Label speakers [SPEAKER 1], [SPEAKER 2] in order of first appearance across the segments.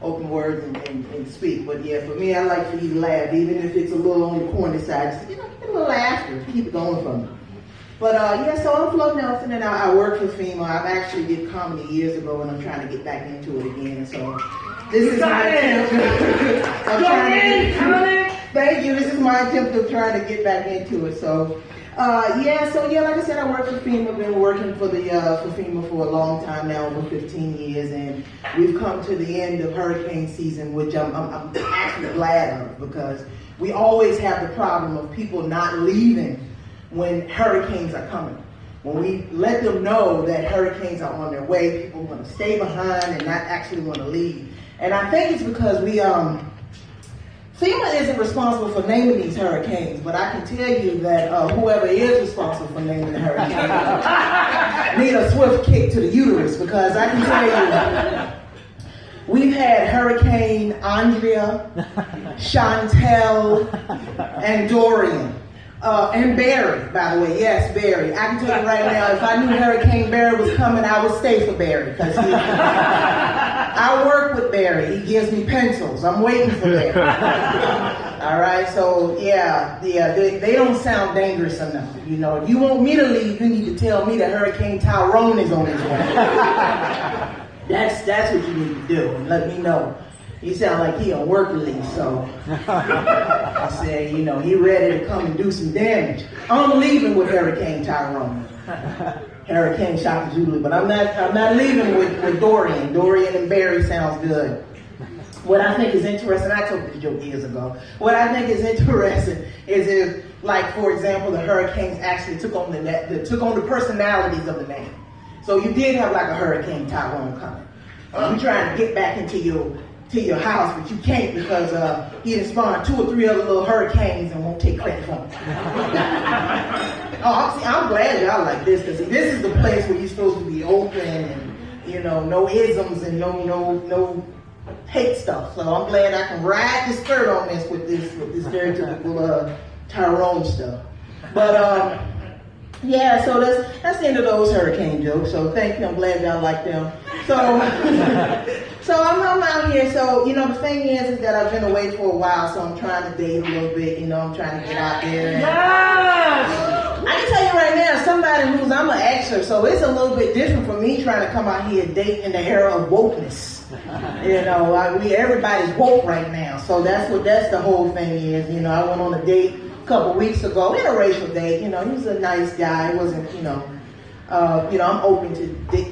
[SPEAKER 1] open words and speak. But yeah, for me, I like for you to laugh, even if it's a little on the corny side. Just, get a little laughter, keep it going for me. But yeah, so I'm Flo Nelson, and I work for FEMA. I've actually did comedy years ago, and I'm trying to get back into it again. So this is my attempt. Thank you. This is my attempt of trying to get back into it. So yeah, like I said, I work for FEMA. I've been working for FEMA for a long time now, over 15 years, and we've come to the end of hurricane season, which I'm actually glad of, because we always have the problem of people not leaving when hurricanes are coming. When we let them know that hurricanes are on their way, people want to stay behind and not actually want to leave. And I think it's because FEMA isn't responsible for naming these hurricanes, but I can tell you that whoever is responsible for naming the hurricane need a swift kick to the uterus, because I can tell you, we've had Hurricane Andrea, Chantel, and Dorian. And Barry, by the way, yes, Barry. I can tell you right now, if I knew Hurricane Barry was coming, I would stay for Barry, because I work with Barry. He gives me pencils. I'm waiting for Barry. All right, so yeah, they don't sound dangerous enough. You know, if you want me to leave, you need to tell me that Hurricane Tyrone is on his way. That's what you need to do, and let me know. He sound like he on work release, so I said, you know, he ready to come and do some damage. I'm leaving with Hurricane Tyrone, Hurricane Shaka Zulu, but I'm not leaving with Dorian. Dorian and Barry sounds good. What I think is interesting, I told this joke years ago. What I think is interesting is if, like, for example, the hurricanes actually took on the personalities of the name. So you did have like a Hurricane Tyrone coming. You're trying to get back into your house, but you can't, because he had spawned 2 or 3 other little hurricanes and won't take credit for them. I'm glad y'all like this, because this is the place where you're supposed to be open and, you know, no isms and no hate stuff. So I'm glad I can ride the skirt on this with this stereotypical Tyrone stuff. But yeah, so that's the end of those hurricane jokes. So thank you. I'm glad y'all like them. So I'm out here. So, you know, the thing is that I've been away for a while, so I'm trying to date a little bit. You know, I'm trying to get out there. And, I can tell you right now, somebody I'm an exer, so it's a little bit different for me trying to come out here and date in the era of wokeness. You know, everybody's woke right now, so that's the whole thing is. You know, I went on a date a couple weeks ago, interracial date. You know, he was a nice guy. He wasn't, I'm open to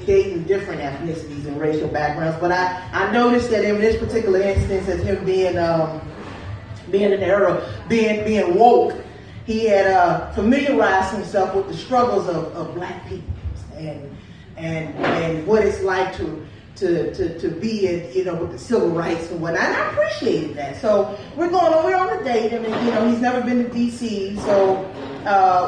[SPEAKER 1] dating different ethnicities and racial backgrounds, but I noticed that in this particular instance, as him being in the era being woke, he had familiarized himself with the struggles of black people and what it's like to be in, you know, with the civil rights and whatnot. And I appreciated that. So we're on a date, and you know, he's never been to DC, so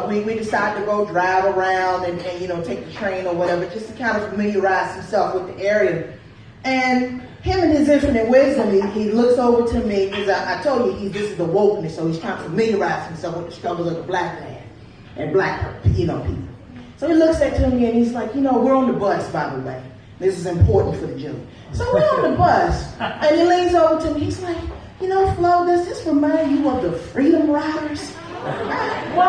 [SPEAKER 1] we decided to go drive around and you know, take the train or whatever, just to kind of familiarize himself with the area. And him and his infinite wisdom, he looks over to me, because I told you this is the wokeness, so he's trying to familiarize himself with the struggles of the black man and black, you know, people. So he looks at me and he's like, you know, we're on the bus, by the way. This is important for the joke. So we're on the bus, and he leans over to me. He's like, you know, Flo, does this remind you of the Freedom Riders? What?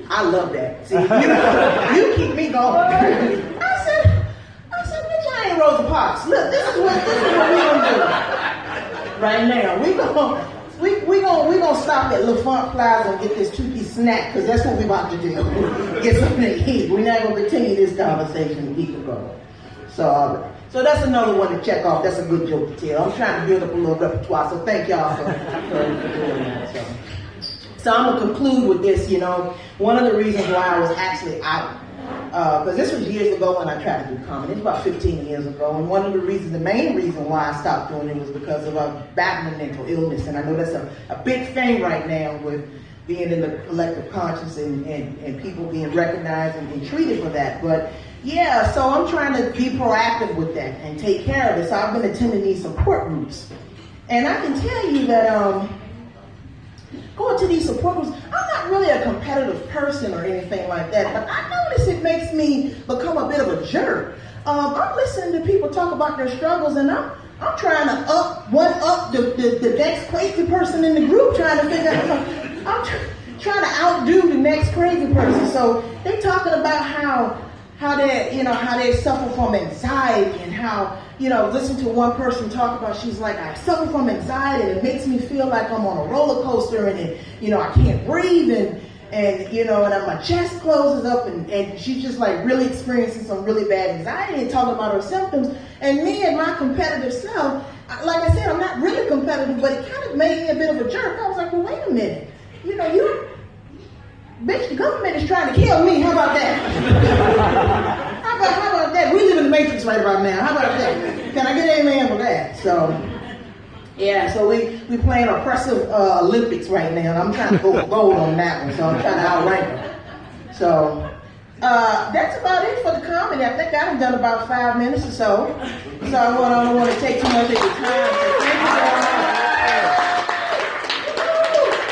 [SPEAKER 1] I love that. See, you keep me going. I said, bitch, I ain't Rosa Parks. Look, this is what we gonna do right now. We gonna stop at LaFont Plaza and get this 2-piece snack, because that's what we about to do. Get something to eat. We're not gonna continue this conversation and keep it going. So that's another one to check off. That's a good joke to tell. I'm trying to build up a little repertoire, so thank y'all for doing that. So I'm gonna conclude with this. You know, one of the reasons why I was actually out, because this was years ago when I tried to do comedy. It's about 15 years ago, and one of the main reason why I stopped doing it was because of battling mental illness. And I know that's a big thing right now with being in the collective conscious and people being recognized and treated for that. But yeah, so I'm trying to be proactive with that and take care of it. So I've been attending these support groups, and I can tell you that going to these support groups, I'm not really a competitive person or anything like that, but I notice it makes me become a bit of a jerk. I'm listening to people talk about their struggles, and I'm trying to up the next crazy person in the group, trying to figure out, I'm trying to outdo the next crazy person. So they talking about how they suffer from anxiety, and how, listen to one person talk about, she's like, I suffer from anxiety, and it makes me feel like I'm on a roller coaster, and I can't breathe, and my chest closes up, and she's just like really experiencing some really bad anxiety and talking about her symptoms. And me and my competitive self, like I said, I'm not really competitive, but it kind of made me a bit of a jerk. I was like, well, wait a minute. Bitch, the government is trying to kill me. How about that? How about that? We live in the Matrix right about now. How about that? Can I get an amen for that? So, yeah, so we playing oppressive Olympics right now, and I'm trying to go for gold on that one, so I'm trying to outrank them. So, that's about it for the comedy. I think I've done about 5 minutes or so. So I don't want to take too much of your time.